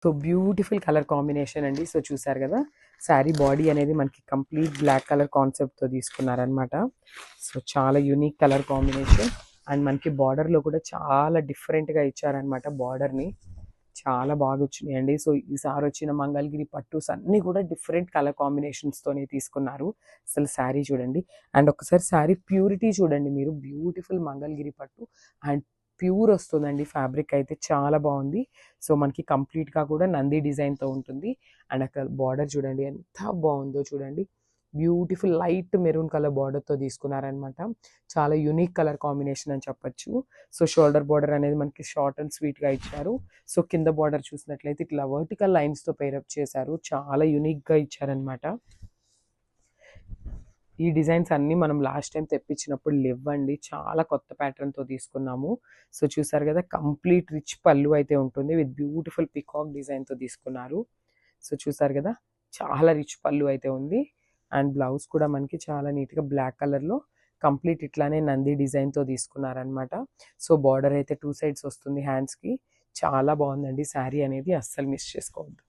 So beautiful colour combination అండి. So చూసారు కదా, శారీ బాడీ అనేది మనకి కంప్లీట్ బ్లాక్ కలర్ కాన్సెప్ట్తో తీసుకున్నారనమాట. సో చాలా యూనిక్ కలర్ కాంబినేషన్. అండ్ మనకి బార్డర్లో కూడా చాలా డిఫరెంట్గా ఇచ్చారనమాట. బార్డర్ని చాలా బాగా వచ్చినాయండి. సో ఈసారి వచ్చిన మంగళగిరి పట్టుస్ అన్నీ కూడా డిఫరెంట్ కలర్ కాంబినేషన్స్తోనే తీసుకున్నారు. అసలు శారీ చూడండి, అండ్ ఒకసారి శారీ ప్యూరిటీ చూడండి మీరు. బ్యూటిఫుల్ మంగళగిరి పట్టు అండ్ ప్యూర్ వస్తుందండి. ఫ్యాబ్రిక్ అయితే చాలా బాగుంది. సో మనకి కంప్లీట్గా కూడా నంది డిజైన్తో ఉంటుంది. అండ్ అక్కడ బార్డర్ చూడండి ఎంత బాగుందో చూడండి. బ్యూటిఫుల్ లైట్ మెరూన్ కలర్ బార్డర్తో తీసుకున్నారనమాట. చాలా యూనిక్ కలర్ కాంబినేషన్ అని చెప్పొచ్చు. సో షోల్డర్ బార్డర్ అనేది మనకి షార్ట్ అండ్ స్వీట్గా ఇచ్చారు. సో కింద బార్డర్ చూసినట్లయితే ఇట్లా వర్టికల్ లైన్స్తో పేరప్ చేశారు. చాలా యూనిక్గా ఇచ్చారనమాట. ఈ డిజైన్స్ అన్నీ మనం లాస్ట్ టైం తెప్పించినప్పుడు లేవండి. చాలా కొత్త ప్యాటర్న్తో తీసుకున్నాము. సో చూసారు కదా, కంప్లీట్ రిచ్ పళ్ళు అయితే ఉంటుంది విత్ బ్యూటిఫుల్ పికాక్ డిజైన్తో తీసుకున్నారు. సో చూసారు కదా, చాలా రిచ్ పళ్ళు అయితే ఉంది. అండ్ బ్లౌజ్ కూడా మనకి చాలా నీట్గా బ్లాక్ కలర్లో కంప్లీట్ ఇట్లానే నంది డిజైన్తో తీసుకున్నారనమాట. సో బార్డర్ అయితే 2 సైడ్స్ వస్తుంది హ్యాండ్స్కి. చాలా బాగుందండి శారీ అనేది, అస్సలు మిస్ చేసుకోవద్దు.